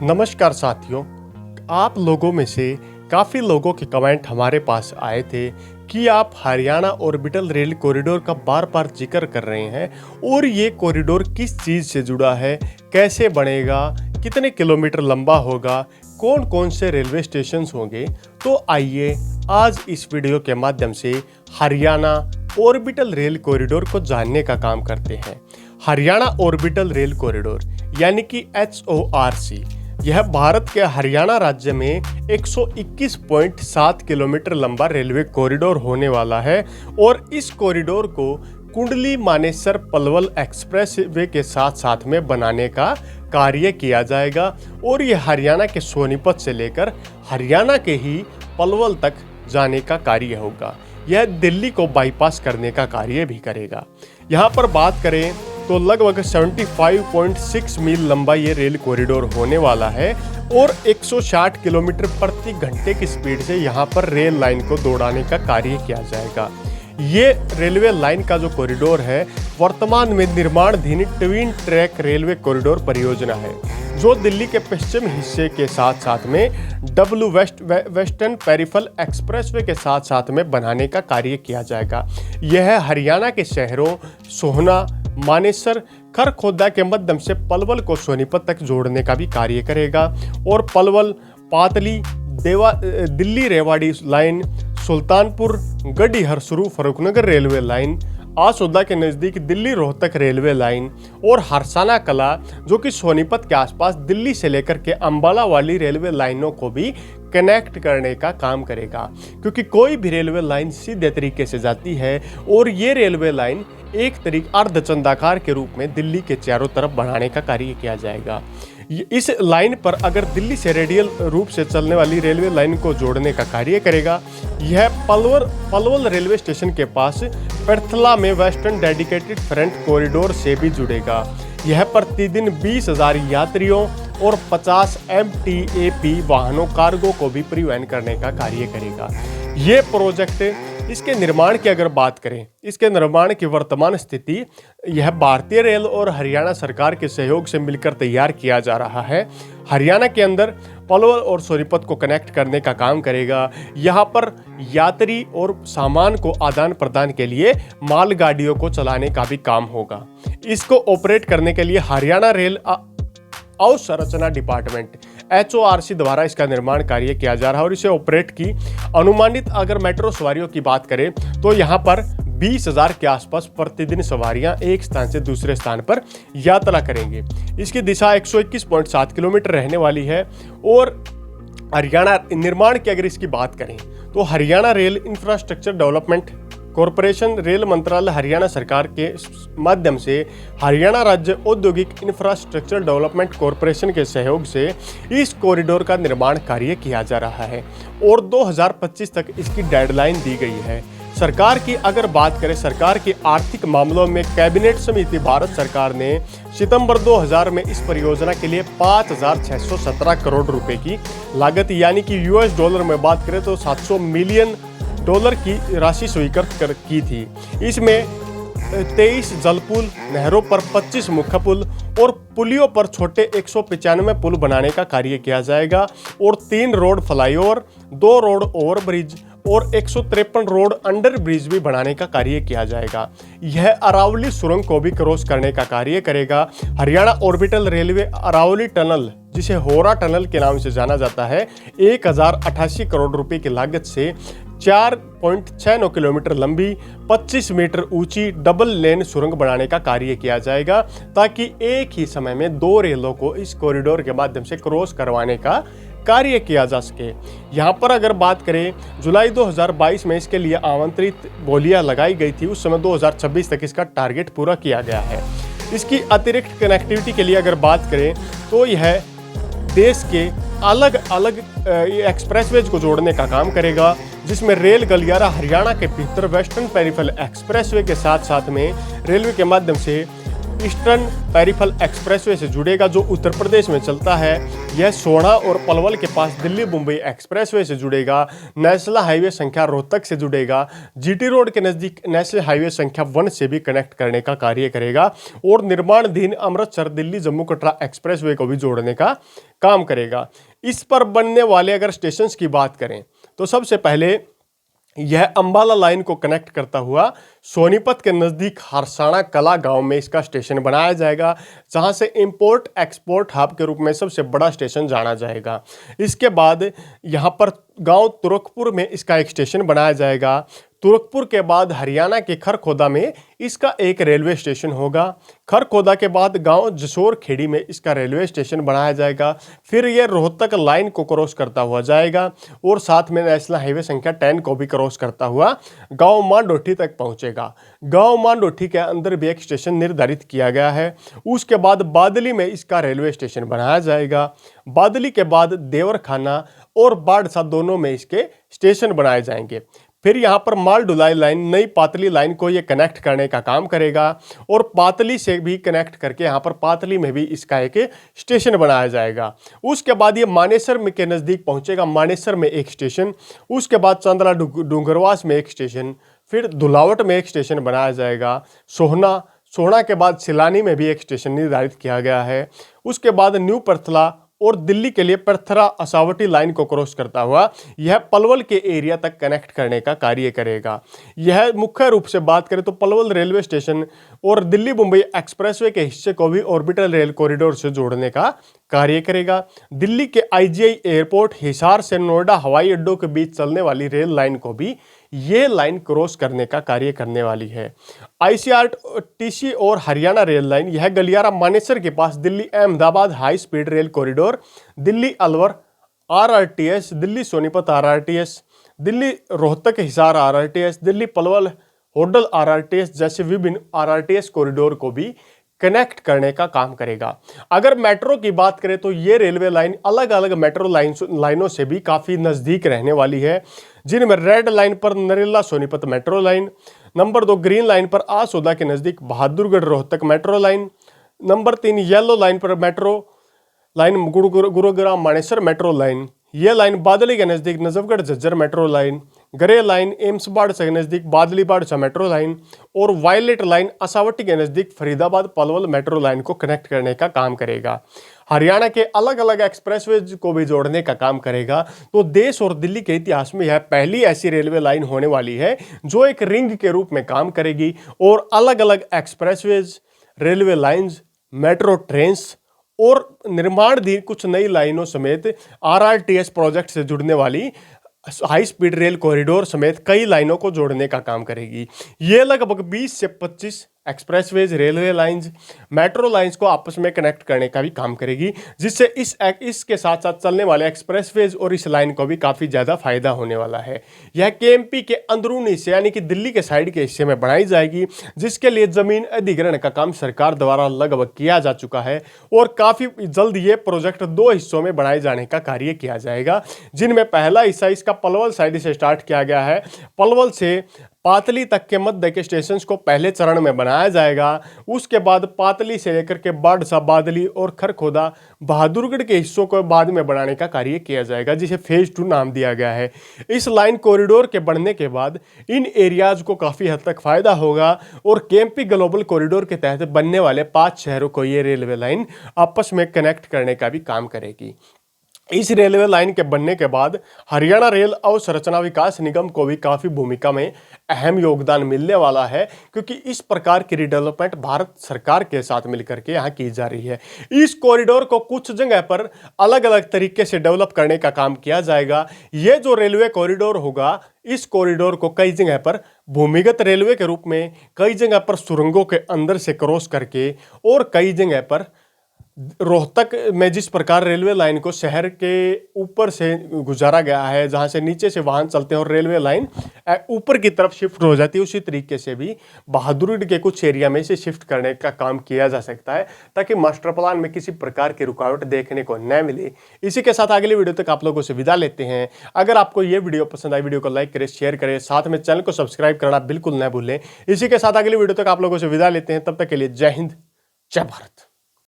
नमस्कार साथियों, आप लोगों में से काफ़ी लोगों के कमेंट हमारे पास आए थे कि आप हरियाणा ऑर्बिटल रेल कॉरिडोर का बार बार जिक्र कर रहे हैं और ये कॉरिडोर किस चीज़ से जुड़ा है, कैसे बनेगा, कितने किलोमीटर लंबा होगा, कौन कौन से रेलवे स्टेशन होंगे। तो आइए आज इस वीडियो के माध्यम से हरियाणा ऑर्बिटल रेल कॉरिडोर को जानने का काम करते हैं। हरियाणा ऑर्बिटल रेल कॉरिडोर यानी कि HORC यह भारत के हरियाणा राज्य में 121.7 किलोमीटर लंबा रेलवे कॉरिडोर होने वाला है और इस कॉरिडोर को कुंडली मानेसर पलवल एक्सप्रेस वे के साथ साथ में बनाने का कार्य किया जाएगा और यह हरियाणा के सोनीपत से लेकर हरियाणा के ही पलवल तक जाने का कार्य होगा। यह दिल्ली को बाईपास करने का कार्य भी करेगा। यहाँ पर बात करें तो लगभग 75.6 मील लंबा ये रेल कॉरिडोर होने वाला है और 160 किलोमीटर प्रति घंटे की स्पीड से यहाँ पर रेल लाइन को दौड़ाने का कार्य किया जाएगा। ये रेलवे लाइन का जो कॉरिडोर है वर्तमान में निर्माणाधीन ट्विन ट्रैक रेलवे कॉरिडोर परियोजना है जो दिल्ली के पश्चिम हिस्से के साथ साथ में वेस्टर्न पेरिफेरल एक्सप्रेसवे के साथ साथ में बनाने का कार्य किया जाएगा। यह हरियाणा के शहरों सोहना, मानेसर, खरखोदा के माध्यम से पलवल को सोनीपत तक जोड़ने का भी कार्य करेगा और पलवल, पातली, दिल्ली रेवाड़ी लाइन, सुल्तानपुर, गढ़ी हरसरू फरूखनगर रेलवे लाइन, आसोदा के नज़दीक दिल्ली रोहतक रेलवे लाइन और हरसाना कला जो कि सोनीपत के आसपास दिल्ली से लेकर के अंबाला वाली रेलवे लाइनों को भी कनेक्ट करने का काम करेगा, क्योंकि कोई भी रेलवे लाइन सीधे तरीके से जाती है और ये रेलवे लाइन एक तरीके अर्धचंदाकार के रूप में दिल्ली के चारों तरफ बढ़ाने का कार्य किया जाएगा। इस लाइन पर अगर दिल्ली से रेडियल रूप से चलने वाली रेलवे लाइन को जोड़ने का कार्य करेगा। यह पलवल रेलवे स्टेशन के पास पेर्थला में वेस्टर्न डेडिकेटेड फ्रंट कॉरिडोर से भी जुड़ेगा। यह प्रतिदिन 20,000 यात्रियों और 50 MTAP वाहनों कार्गो को भी परिवहन करने का कार्य करेगा। ये प्रोजेक्ट इसके निर्माण की अगर बात करें, इसके निर्माण की वर्तमान स्थिति यह भारतीय रेल और हरियाणा सरकार के सहयोग से मिलकर तैयार किया जा रहा है। हरियाणा के अंदर पलवल और सोनीपत को कनेक्ट करने का काम करेगा। यहाँ पर यात्री और सामान को आदान प्रदान के लिए मालगाड़ियों को चलाने का भी काम होगा। इसको ऑपरेट करने के लिए हरियाणा रेल अवसंरचना डिपार्टमेंट HORC द्वारा इसका निर्माण कार्य किया जा रहा है और इसे ऑपरेट की अनुमानित अगर मेट्रो सवारियों की बात करें तो यहाँ पर 20,000 के आसपास प्रतिदिन सवारियां एक स्थान से दूसरे स्थान पर यात्रा करेंगे। इसकी दिशा 121.7 किलोमीटर रहने वाली है और हरियाणा निर्माण की अगर इसकी बात करें तो Haryana rail infrastructure development corporation rail मंत्रालय हरियाणा सरकार के माध्यम से हरियाणा राज्य औद्योगिक इंफ्रास्ट्रक्चर डेवलपमेंट कॉरपोरेशन के सहयोग से इस कॉरिडोर का निर्माण कार्य किया जा रहा है और 2025 तक इसकी डेडलाइन दी गई है। सरकार की अगर बात करें, सरकार की आर्थिक मामलों में कैबिनेट समिति भारत सरकार ने सितंबर 2000 में इस परियोजना के लिए 5,617 करोड़ रुपए की लागत यानी कि $, में बात करें तो $700 मिलियन की राशि स्वीकृत की थी। इसमें 23 जल पुल, नहरों पर 25 मुख्य पुल और पुलियों पर छोटे 195 पुल बनाने का कार्य किया जाएगा और 3 रोड फ्लाईओवर, 2 रोड ओवरब्रिज और 153 रोड अंडर ब्रिज भी बनाने का कार्य किया जाएगा। यह अरावली सुरंग को भी क्रॉस करने का कार्य करेगा। Haryana orbital railway Aravalli tunnel, जिसे होरा टनल के नाम से जाना जाता है, 1088 करोड़ रुपए की लागत से 4.69 किलोमीटर लंबी 25 मीटर ऊंची डबल लेन सुरंग बनाने का कार्य किया जाएगा ताकि एक ही समय में 2 रेलों को इस कॉरिडोर के माध्यम से क्रॉस करवाने का कार्य किया जा सके। यहाँ पर अगर बात करें जुलाई 2022 में इसके लिए आमंत्रित बोलियां लगाई गई थी, उस समय 2026 तक इसका टारगेट पूरा किया गया है। इसकी अतिरिक्त कनेक्टिविटी के लिए अगर बात करें तो यह देश के अलग अलग एक्सप्रेसवेज को जोड़ने का काम करेगा, जिसमें रेल गलियारा हरियाणा के भीतर वेस्टर्न पेरिफेरल एक्सप्रेसवे के साथ साथ में रेलवे के माध्यम से ईस्टर्न पेरिफेरल एक्सप्रेसवे से जुड़ेगा जो उत्तर प्रदेश में चलता है। यह सोहना और पलवल के पास दिल्ली मुंबई एक्सप्रेसवे से जुड़ेगा। नेशनल हाईवे संख्या रोहतक से जुड़ेगा। जीटी रोड के नज़दीक नेशनल हाईवे संख्या 1 से भी कनेक्ट करने का कार्य करेगा और निर्माणाधीन अमृतसर दिल्ली जम्मू कटरा एक्सप्रेसवे को भी जोड़ने का काम करेगा। इस पर बनने वाले अगर स्टेशंस की बात करें तो सबसे पहले यह अंबाला लाइन को कनेक्ट करता हुआ सोनीपत के नज़दीक हरसाणा कला गांव में इसका स्टेशन बनाया जाएगा, जहां से इंपोर्ट एक्सपोर्ट हब के रूप में सबसे बड़ा स्टेशन जाना जाएगा। इसके बाद यहां पर गांव तुरकपुर में इसका एक स्टेशन बनाया जाएगा। तुरकपुर के बाद हरियाणा के खरखोदा में इसका एक रेलवे स्टेशन होगा। खरखोदा के बाद गांव जसोर खेड़ी में इसका रेलवे स्टेशन बनाया जाएगा। फिर यह रोहतक लाइन को क्रॉस करता हुआ जाएगा और साथ में नेशनल हाईवे संख्या 10 को भी क्रॉस करता हुआ गांव मांडोठी तक पहुंचेगा। गांव मांडोठी के अंदर भी एक स्टेशन निर्धारित किया गया है। उसके बाद बादली में इसका रेलवे स्टेशन बनाया जाएगा। बादली के बाद देवरखाना और बाड़सा दोनों में इसके स्टेशन बनाए जाएंगे। फिर यहाँ पर माल ढुलाई लाइन नई पातली लाइन को ये कनेक्ट करने का काम करेगा और पातली से भी कनेक्ट करके यहाँ पर पातली में भी इसका एक स्टेशन बनाया जाएगा। उसके बाद ये मानेसर में के नज़दीक पहुँचेगा। मानेसर में एक स्टेशन, उसके बाद चांदला डूंगरवास में एक स्टेशन, फिर धुलावट में एक स्टेशन बनाया जाएगा। सोहना के बाद सिलानी में भी एक स्टेशन निर्धारित किया गया है। उसके बाद न्यू परथला और दिल्ली के लिए परथरा असावटी लाइन को क्रॉस करता हुआ यह पलवल के एरिया तक कनेक्ट करने का कार्य करेगा। यह मुख्य रूप से बात करें तो पलवल रेलवे स्टेशन और दिल्ली मुंबई एक्सप्रेसवे के हिस्से को भी ऑर्बिटल रेल कॉरिडोर से जोड़ने का कार्य करेगा। दिल्ली के आईजीआई एयरपोर्ट हिसार से नोएडा हवाई अड्डों के बीच चलने वाली रेल लाइन को भी ये लाइन क्रॉस करने का कार्य करने वाली है। आईसीआरटीसी और हरियाणा रेल लाइन यह गलियारा मानेसर के पास Delhi Ahmedabad high speed rail corridor, Delhi Alwar RRTS, Delhi Sonipat RRTS, Delhi Rohtak Hisar RRTS, Delhi Palwal Hodal RRTS जैसे विभिन्न आरआरटीएस कॉरिडोर को भी कनेक्ट करने का काम करेगा। अगर मेट्रो की बात करें तो ये रेलवे लाइन अलग अलग मेट्रो लाइनों से भी काफ़ी नज़दीक रहने वाली है, जिनमें रेड लाइन पर Narela Sonipat metro line, number 2 green line पर आसोदा के नज़दीक Bahadurgarh Rohtak metro line, number 3 yellow line पर metro line Gurugram Manesar metro line, यह लाइन बादली के नज़दीक Najafgarh Jhajjar metro line, grey line AIIMS Badsa के नज़दीक बादली बाड़सा मेट्रो लाइन और वायलेट लाइन असावटी के नज़दीक फरीदाबाद पलवल मेट्रो लाइन को कनेक्ट करने का काम करेगा। हरियाणा के अलग अलग एक्सप्रेसवेज को भी जोड़ने का काम करेगा। तो देश और दिल्ली के इतिहास में यह पहली ऐसी रेलवे लाइन होने वाली है जो एक रिंग के रूप में काम करेगी और अलग अलग expressways, railway lines, metro trains और निर्माणाधीन कुछ नई लाइनों समेत आरआरटीएस प्रोजेक्ट से जुड़ने वाली हाई स्पीड रेल कॉरिडोर समेत कई लाइनों को जोड़ने का काम करेगी। ये लगभग 20 से 25 expressways, railway lines, metro lines को आपस में कनेक्ट करने का भी काम करेगी, जिससे इसके साथ साथ चलने वाले एक्सप्रेसवेज और इस लाइन को भी काफ़ी ज़्यादा फायदा होने वाला है। यह केएमपी के अंदरूनी हिस्से यानी कि दिल्ली के साइड के हिस्से में बनाई जाएगी, जिसके लिए ज़मीन अधिग्रहण का काम सरकार द्वारा लगभग किया जा चुका है और काफ़ी जल्द ये प्रोजेक्ट 2 हिस्सों में बनाए जाने का कार्य किया जाएगा, जिनमें पहला हिस्सा इसका पलवल साइड से स्टार्ट किया गया है। पलवल से पातली तक के मध्य के स्टेशंस को पहले चरण में बनाया जाएगा। उसके बाद पातली से लेकर के बाड़सा, बादली और खरखोदा, बहादुरगढ़ के हिस्सों को बाद में बनाने का कार्य किया जाएगा, जिसे फेज 2 नाम दिया गया है। इस लाइन कॉरिडोर के बनने के बाद इन एरियाज को काफ़ी हद तक फायदा होगा और केएमपी ग्लोबल कॉरिडोर के तहत बनने वाले 5 शहरों को ये रेलवे लाइन आपस में कनेक्ट करने का भी काम करेगी। इस रेलवे लाइन के बनने के बाद हरियाणा रेल अवसंरचना विकास निगम को भी काफ़ी भूमिका में अहम योगदान मिलने वाला है, क्योंकि इस प्रकार की रिडेवलपमेंट भारत सरकार के साथ मिलकर के यहाँ की जा रही है। इस कॉरिडोर को कुछ जगह पर अलग अलग तरीके से डेवलप करने का काम किया जाएगा। ये जो रेलवे कॉरिडोर होगा, इस कॉरिडोर को कई जगह पर भूमिगत रेलवे के रूप में, कई जगह पर सुरंगों के अंदर से क्रॉस करके और कई जगह पर रोहतक में जिस प्रकार रेलवे लाइन को शहर के ऊपर से गुजारा गया है, जहां से नीचे से वाहन चलते हैं और रेलवे लाइन ऊपर की तरफ शिफ्ट हो जाती है, उसी तरीके से भी बहादुरगढ़ के कुछ एरिया में से शिफ्ट करने का काम किया जा सकता है, ताकि मास्टर प्लान में किसी प्रकार की रुकावट देखने को न मिले। इसी के साथ अगली वीडियो तक आप लोगों से विदा लेते हैं। अगर आपको ये वीडियो पसंद आई, वीडियो को लाइक करें, शेयर करें, साथ में चैनल को सब्सक्राइब करना बिल्कुल न भूलें। इसी के साथ अगली वीडियो तक आप लोगों से विदा लेते हैं। तब तक के लिए जय हिंद, जय भारत।